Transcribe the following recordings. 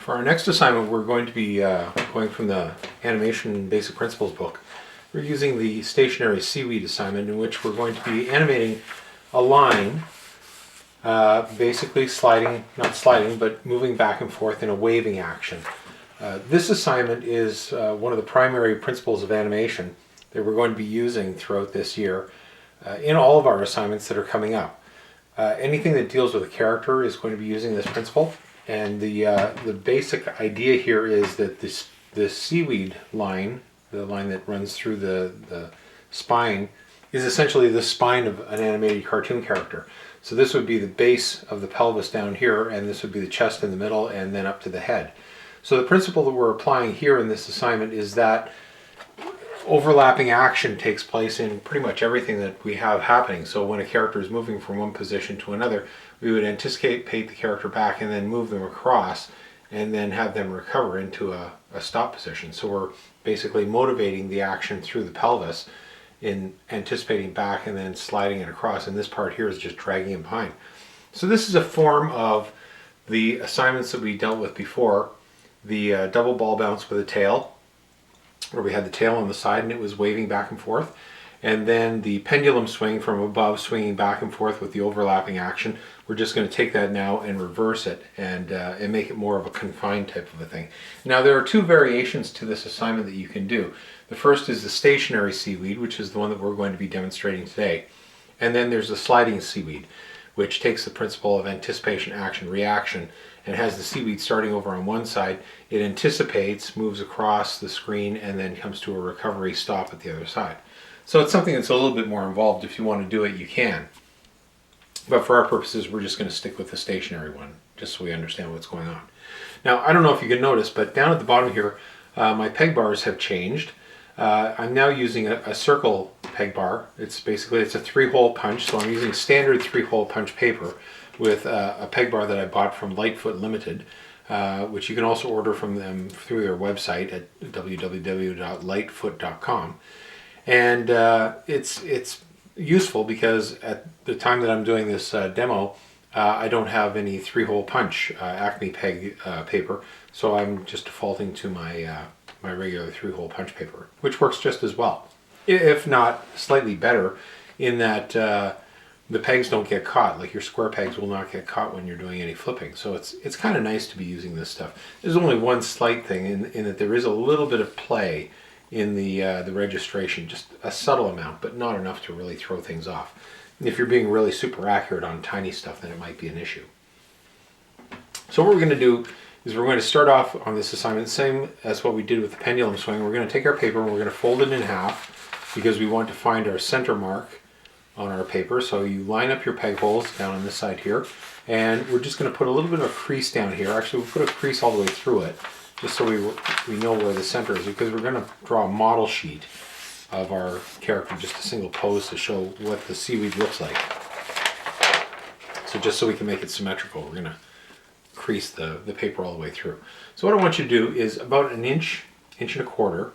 For our next assignment, we're going to be going from the Animation Basic Principles book. We're using the stationary Seaweed assignment, in which we're going to be animating a line, basically sliding, not sliding, but moving back and forth in a waving action. This assignment is one of the primary principles of animation that we're going to be using throughout this year in all of our assignments that are coming up. Anything that deals with a character is going to be using this principle. And the basic idea here is that this seaweed line, the line that runs through the spine, is essentially the spine of an animated cartoon character. So this would be the base of the pelvis down here, and this would be the chest in the middle, and then up to the head. So the principle that we're applying here in this assignment is that overlapping action takes place in pretty much everything that we have happening. So when a character is moving from one position to another, we would anticipate the character back and then move them across and then have them recover into a stop position. So we're basically motivating the action through the pelvis in anticipating back and then sliding it across, and this part here is just dragging it behind. So this is a form of the assignments that we dealt with before, the double ball bounce with a tail, where we had the tail on the side and it was waving back and forth, and then the pendulum swing from above, swinging back and forth with the overlapping action. We're just going to take that now and reverse it and make it more of a confined type of a thing. Now there are two variations to this assignment that you can do. The first is the stationary seaweed, which is the one that we're going to be demonstrating today. And then there's the sliding seaweed, which takes the principle of anticipation, action, reaction, and has the seaweed starting over on one side. It anticipates, moves across the screen, and then comes to a recovery stop at the other side. So it's something that's a little bit more involved. If you want to do it, you can. But for our purposes, we're just going to stick with the stationary one, just so we understand what's going on. Now, I don't know if you can notice, but down at the bottom here, my peg bars have changed. I'm now using a circle peg bar. It's a 3-hole punch, so I'm using standard 3-hole punch paper with a peg bar that I bought from Lightfoot Limited, which you can also order from them through their website at www.lightfoot.com. And it's useful because at the time that I'm doing this demo, I don't have any 3-hole punch Acme peg paper, so I'm just defaulting to my my regular 3-hole punch paper, which works just as well, if not slightly better, in that the pegs don't get caught. Like your square pegs will not get caught when you're doing any flipping. So it's kind of nice to be using this stuff. There's only one slight thing in that there is a little bit of play in the registration, just a subtle amount, but not enough to really throw things off. And if you're being really super accurate on tiny stuff, then it might be an issue. So what we're going to do is we're going to start off on this assignment same as what we did with the pendulum swing. We're going to take our paper and we're going to fold it in half because we want to find our center mark on our paper. So you line up your peg holes down on this side here, and we're just going to put a little bit of a crease down here. Actually, we'll put a crease all the way through it, just so we know where the center is, because we're going to draw a model sheet of our character, just a single pose to show what the seaweed looks like. So just so we can make it symmetrical, we're going to crease the paper all the way through. So what I want you to do is about an inch and a quarter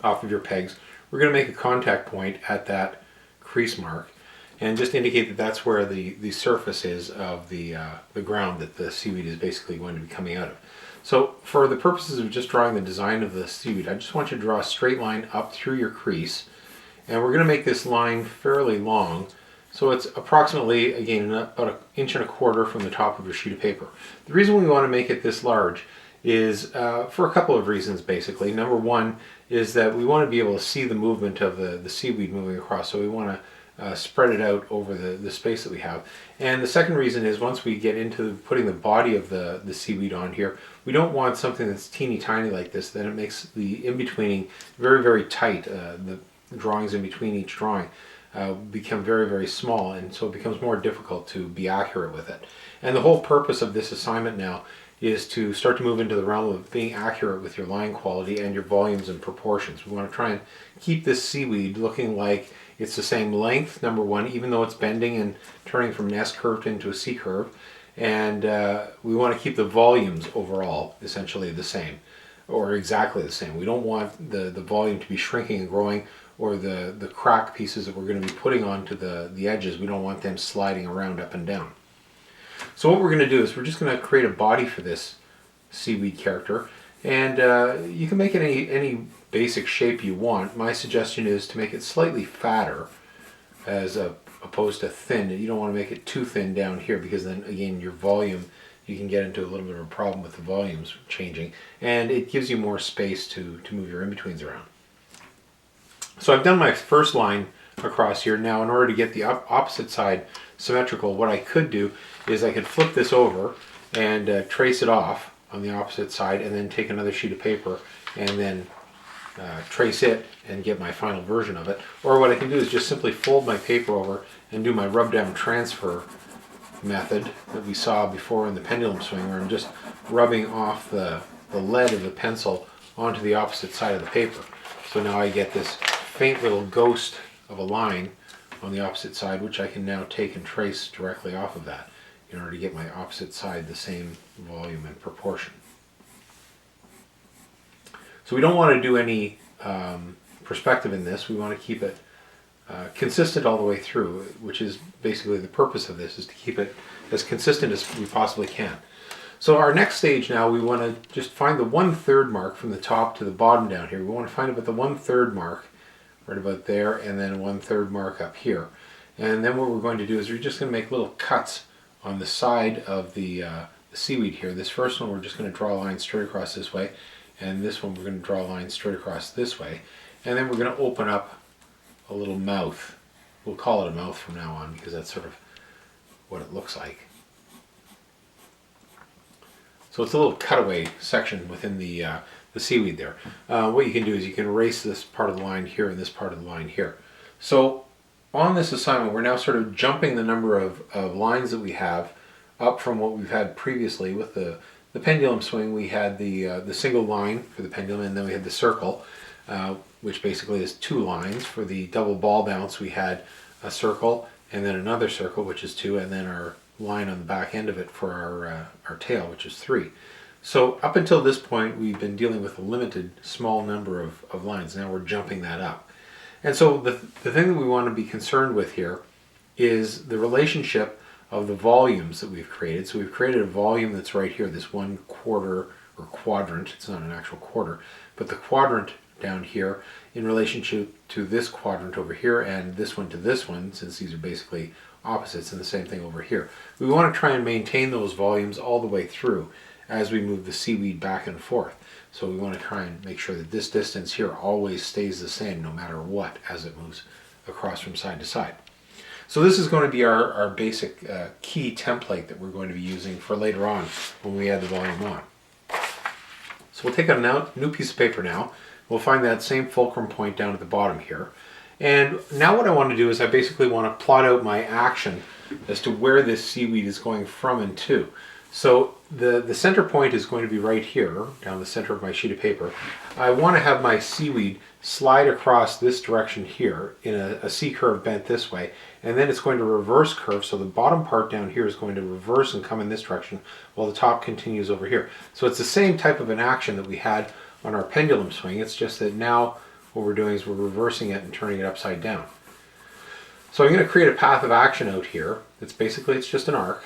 off of your pegs, we're going to make a contact point at that crease mark and just indicate that that's where the surface is of the ground that the seaweed is basically going to be coming out of. So for the purposes of just drawing the design of the seaweed, I just want you to draw a straight line up through your crease, and we're going to make this line fairly long. So it's approximately, again, about an inch and a quarter from the top of your sheet of paper. The reason we want to make it this large is for a couple of reasons, basically. Number one is that we want to be able to see the movement of the seaweed moving across, so we want to spread it out over the space that we have. And the second reason is once we get into putting the body of the seaweed on here, we don't want something that's teeny tiny like this, then it makes the in-betweening very, very tight. The drawings in between each drawing become very, very small, and so it becomes more difficult to be accurate with it. And the whole purpose of this assignment now is to start to move into the realm of being accurate with your line quality and your volumes and proportions. We want to try and keep this seaweed looking like it's the same length, number one, even though it's bending and turning from an S curve into a C curve. And we want to keep the volumes overall essentially the same, or exactly the same. We don't want the volume to be shrinking and growing, or the crack pieces that we're going to be putting onto the edges, we don't want them sliding around up and down. So what we're going to do is we're just going to create a body for this Seaweed character, and you can make it any basic shape you want. My suggestion is to make it slightly fatter as opposed to thin. You don't want to make it too thin down here, because then again your volume, you can get into a little bit of a problem with the volumes changing, and it gives you more space to move your in-betweens around. So I've done my first line across here. Now in order to get the opposite side symmetrical, what I could do is I could flip this over and trace it off on the opposite side, and then take another sheet of paper and then trace it and get my final version of it. Or what I can do is just simply fold my paper over and do my rub down transfer method that we saw before in the pendulum swing, where I'm just rubbing off the lead of the pencil onto the opposite side of the paper. So now I get this faint little ghost of a line on the opposite side, which I can now take and trace directly off of that in order to get my opposite side the same volume and proportion. So we don't want to do any perspective in this. We want to keep it consistent all the way through, which is basically the purpose of this, is to keep it as consistent as we possibly can. So our next stage now, we want to just find the 1/3 mark from the top to the bottom down here. We want to find about the 1/3 mark right about there, and then a 1/3 mark up here. And then what we're going to do is we're just going to make little cuts on the side of the seaweed here. This first one we're just going to draw a line straight across this way, and this one we're going to draw a line straight across this way, and then we're going to open up a little mouth. We'll call it a mouth from now on, because that's sort of what it looks like. So it's a little cutaway section within the seaweed there. What you can do is you can erase this part of the line here and this part of the line here. So on this assignment, we're now sort of jumping the number of lines that we have up from what we've had previously. With the pendulum swing, we had the single line for the pendulum, and then we had the circle, which basically is 2 lines. For the double ball bounce, we had a circle and then another circle, which is 2, and then our line on the back end of it for our tail, which is 3. So up until this point, we've been dealing with a limited small number of lines. Now we're jumping that up. And so the thing that we want to be concerned with here is the relationship of the volumes that we've created. So we've created a volume that's right here, this 1/4 or quadrant. It's not an actual quarter, but the quadrant down here in relationship to this quadrant over here, and this one to this one, since these are basically opposites, and the same thing over here. We want to try and maintain those volumes all the way through as we move the seaweed back and forth. So we want to try and make sure that this distance here always stays the same no matter what as it moves across from side to side. So this is going to be our basic key template that we're going to be using for later on when we add the volume on. So we'll take a new piece of paper now. We'll find that same fulcrum point down at the bottom here. And now what I want to do is I basically want to plot out my action as to where this seaweed is going from and to. So the center point is going to be right here, down the center of my sheet of paper. I want to have my seaweed slide across this direction here in a C-curve bent this way, and then it's going to reverse curve, so the bottom part down here is going to reverse and come in this direction while the top continues over here. So it's the same type of an action that we had on our pendulum swing. It's just that now what we're doing is we're reversing it and turning it upside down. So I'm going to create a path of action out here. It's just an arc,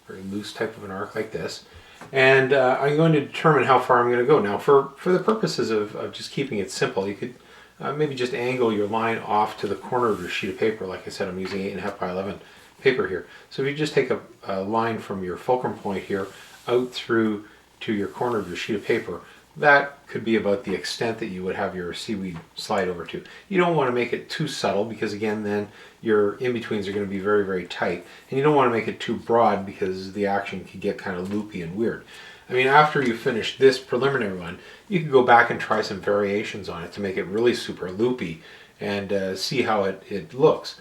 very loose type of an arc like this, and I'm going to determine how far I'm going to go. Now for the purposes of just keeping it simple, you could maybe just angle your line off to the corner of your sheet of paper. Like I said, I'm using 8.5 by 11 paper here. So if you just take a line from your fulcrum point here out through to your corner of your sheet of paper, that could be about the extent that you would have your seaweed slide over to. You don't want to make it too subtle, because again then your in-betweens are going to be very, very tight, and you don't want to make it too broad because the action could get kind of loopy and weird. I mean, after you finish this preliminary one, you can go back and try some variations on it to make it really super loopy and see how it looks,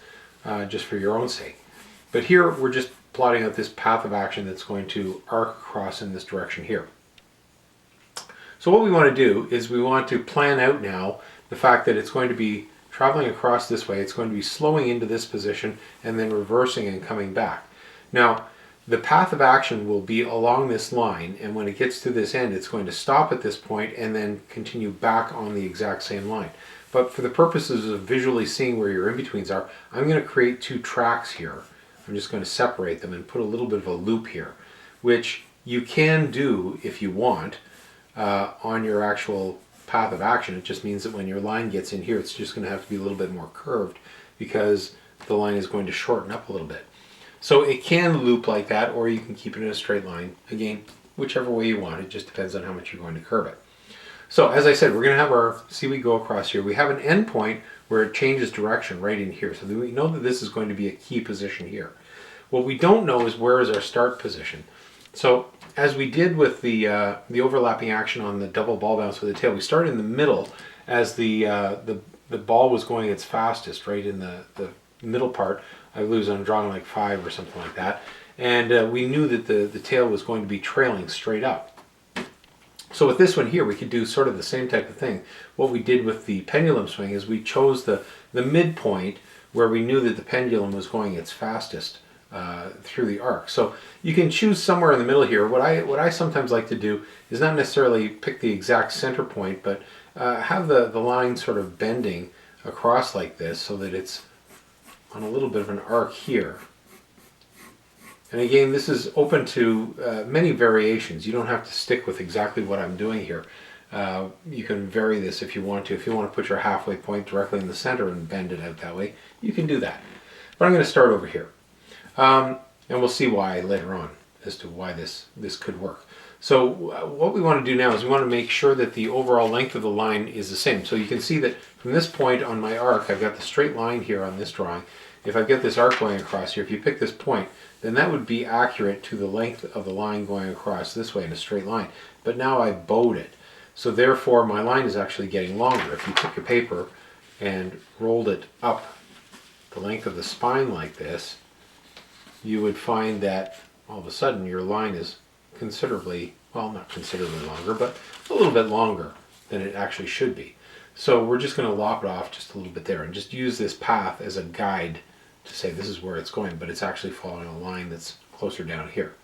just for your own sake. But here we're just plotting out this path of action that's going to arc across in this direction here. So what we want to do is we want to plan out now the fact that it's going to be traveling across this way, it's going to be slowing into this position and then reversing and coming back. Now, the path of action will be along this line, and when it gets to this end, it's going to stop at this point and then continue back on the exact same line. But for the purposes of visually seeing where your in-betweens are, I'm going to create 2 tracks here. I'm just going to separate them and put a little bit of a loop here, which you can do if you want on your actual path of action. It just means that when your line gets in here, it's just going to have to be a little bit more curved because the line is going to shorten up a little bit. So it can loop like that, or you can keep it in a straight line. Again, whichever way you want. It just depends on how much you're going to curve it. So as I said, we're going to have our seaweed go across here. We have an end point where it changes direction right in here. So we know that this is going to be a key position here. What we don't know is where is our start position. So as we did with the overlapping action on the double ball bounce with the tail, we started in the middle as the ball was going its fastest, right in the middle part. I lose on drawing like 5 or something like that. And we knew that the tail was going to be trailing straight up. So with this one here, we could do sort of the same type of thing. What we did with the pendulum swing is we chose the midpoint where we knew that the pendulum was going its fastest through the arc. So you can choose somewhere in the middle here. What I sometimes like to do is not necessarily pick the exact center point, but have the line sort of bending across like this so that it's on a little bit of an arc here. And again, this is open to many variations. You don't have to stick with exactly what I'm doing here. You can vary this if you want to. If you want to put your halfway point directly in the center and bend it out that way, you can do that. But I'm going to start over here. And we'll see why later on as to why this could work. So what we want to do now is we want to make sure that the overall length of the line is the same. So you can see that from this point on my arc, I've got the straight line here on this drawing. If I've got this arc going across here, if you pick this point, then that would be accurate to the length of the line going across this way in a straight line. But now I bowed it. So therefore my line is actually getting longer. If you took your paper and rolled it up the length of the spine like this, you would find that all of a sudden your line is considerably, well, not considerably longer, but a little bit longer than it actually should be. So we're just going to lop it off just a little bit there and just use this path as a guide to say this is where it's going, but it's actually following a line that's closer down here.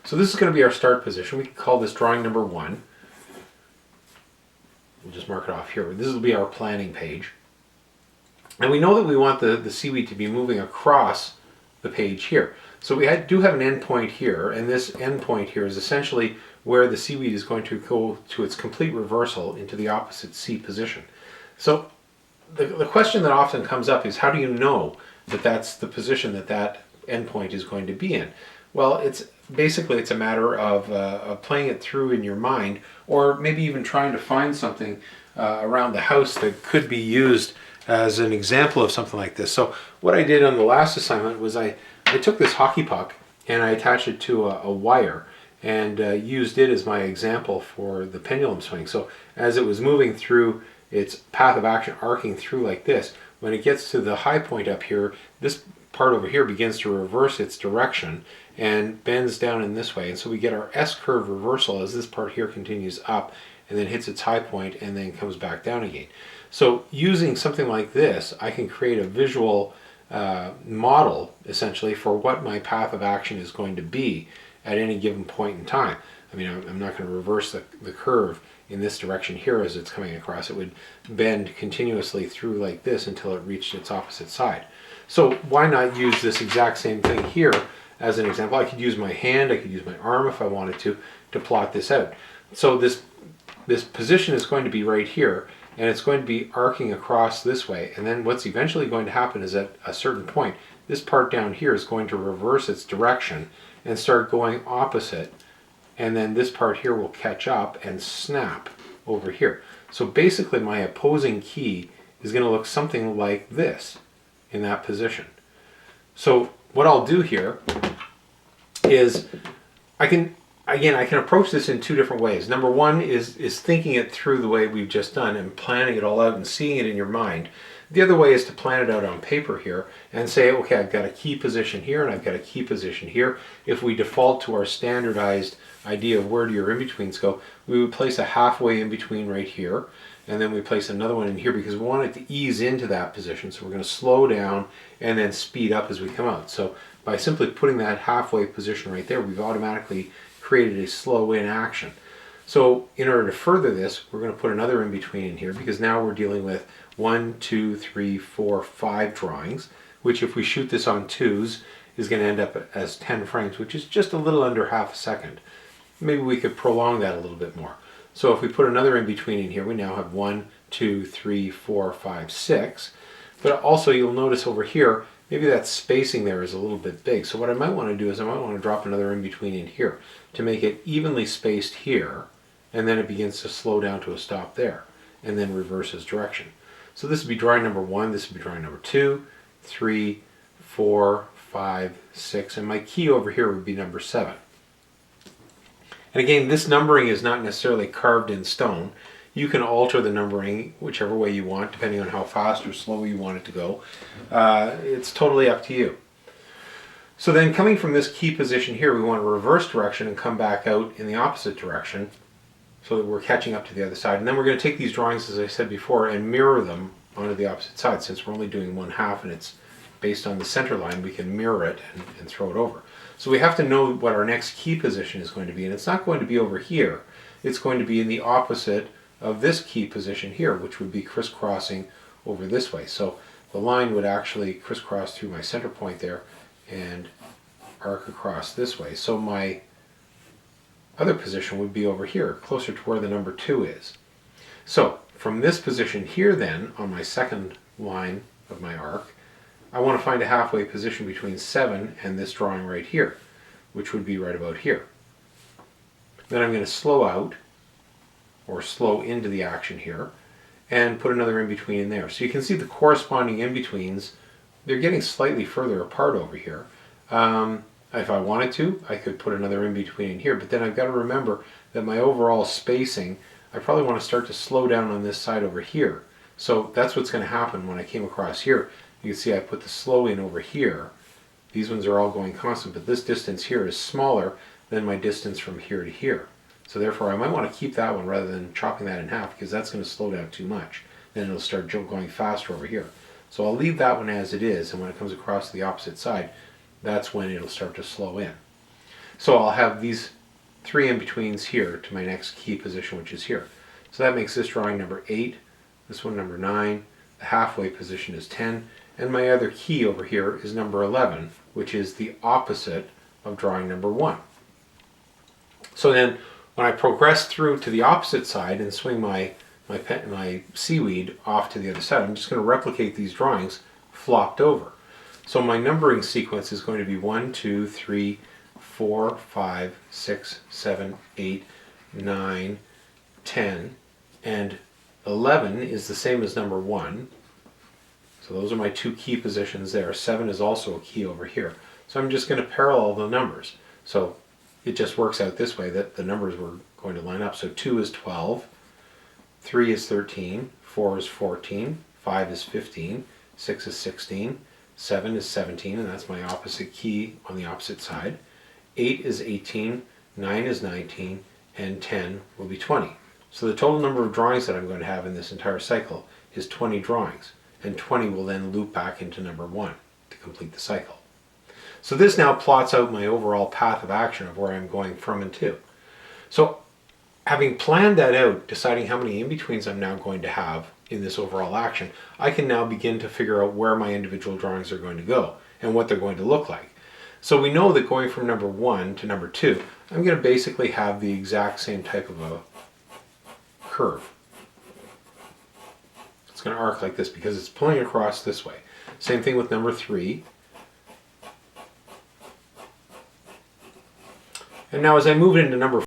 So this is going to be our start position. We can call this drawing number 1. We'll just mark it off here. This will be our planning page. And we know that we want the seaweed to be moving across the page here. So we do have an end point here, and this end point here is essentially where the seaweed is going to go to its complete reversal into the opposite C position. So the question that often comes up is, how do you know that that's the position that endpoint is going to be in? Well, it's a matter of playing it through in your mind, or maybe even trying to find something around the house that could be used as an example of something like this. So what I did on the last assignment was I took this hockey puck and I attached it to a wire and used it as my example for the pendulum swing. So as it was moving through its path of action, arcing through like this, when it gets to the high point up here, this part over here begins to reverse its direction and bends down in this way. And so we get our S-curve reversal as this part here continues up and then hits its high point and then comes back down again. So using something like this, I can create a visual model essentially for what my path of action is going to be at any given point in time. I mean, I'm not going to reverse the curve in this direction here as it's coming across. It would bend continuously through like this until it reached its opposite side. So why not use this exact same thing here as an example? I could use my hand, I could use my arm if I wanted to plot this out. So this position is going to be right here, and it's going to be arcing across this way. And then what's eventually going to happen is at a certain point, this part down here is going to reverse its direction and start going opposite. And then this part here will catch up and snap over here. So basically my opposing key is going to look something like this in that position. So what I'll do here is I can approach this in two different ways. Number one is thinking it through the way we've just done and planning it all out and seeing it in your mind. The other way is to plan it out on paper here and say, okay, I've got a key position here and I've got a key position here. If we default to our standardized idea of where do your in-betweens go, we would place a halfway in-between right here, and then we place another one in here because we want it to ease into that position. So we're going to slow down and then speed up as we come out. So by simply putting that halfway position right there, we've automatically created a slow in action. So in order to further this, we're going to put another in between in here because now we're dealing with 1, 2, 3, 4, 5 drawings, which if we shoot this on twos is going to end up as 10 frames, which is just a little under half a second. Maybe we could prolong that a little bit more. So if we put another in between in here, we now have 1, 2, 3, 4, 5, 6. But also you'll notice over here, maybe that spacing there is a little bit big. So what I might want to do is I might want to drop another in between in here to make it evenly spaced here, and then it begins to slow down to a stop there, and then reverses direction. So this would be drawing number 1, this would be drawing number 2, 3, 4, 5, 6, and my key over here would be number 7. And again, this numbering is not necessarily carved in stone. You can alter the numbering whichever way you want, depending on how fast or slow you want it to go. It's totally up to you. So then coming from this key position here, we want to reverse direction and come back out in the opposite direction so that we're catching up to the other side. And then we're going to take these drawings, as I said before, and mirror them onto the opposite side. Since we're only doing 1/2 and it's based on the center line, we can mirror it and throw it over. So we have to know what our next key position is going to be, and it's not going to be over here. It's going to be in the opposite of this key position here, which would be crisscrossing over this way. So the line would actually crisscross through my center point there and arc across this way. So my other position would be over here, closer to where the number 2 is. So from this position here then, on my second line of my arc, I want to find a halfway position between 7 and this drawing right here, which would be right about here. Then I'm going to slow out, or slow into the action here, and put another in-between in there. So you can see the corresponding in-betweens, they're getting slightly further apart over here. If I wanted to, I could put another in-between in here, but then I've got to remember that my overall spacing, I probably want to start to slow down on this side over here. So that's what's going to happen when I came across here. You can see I put the slow in over here. These ones are all going constant, but this distance here is smaller than my distance from here to here. So therefore I might want to keep that one rather than chopping that in half, because that's going to slow down too much. Then it'll start going faster over here. So I'll leave that one as it is, and when it comes across the opposite side, that's when it'll start to slow in. So I'll have these 3 in-betweens here to my next key position, which is here. So that makes this drawing number 8, this one number 9, the halfway position is 10, and my other key over here is number 11, which is the opposite of drawing number 1. So then when I progress through to the opposite side and swing my seaweed off to the other side, I'm just going to replicate these drawings flopped over. So my numbering sequence is going to be 1, 2, 3, 4, 5, 6, 7, 8, 9, 10, and 11 is the same as number 1. So those are my 2 key positions there. 7 is also a key over here. So I'm just going to parallel the numbers. So it just works out this way that the numbers were going to line up. So 2 is 12, 3 is 13, 4 is 14, 5 is 15, 6 is 16, 7 is 17, and that's my opposite key on the opposite side. 8 is 18, 9 is 19, and 10 will be 20. So the total number of drawings that I'm going to have in this entire cycle is 20 drawings, and 20 will then loop back into number 1 to complete the cycle. So this now plots out my overall path of action of where I'm going from and to. So having planned that out, deciding how many in-betweens I'm now going to have in this overall action, I can now begin to figure out where my individual drawings are going to go and what they're going to look like. So we know that going from number 1 to number 2, I'm going to basically have the exact same type of a curve. It's going to arc like this because it's pulling across this way. Same thing with number 3. And now as I move into number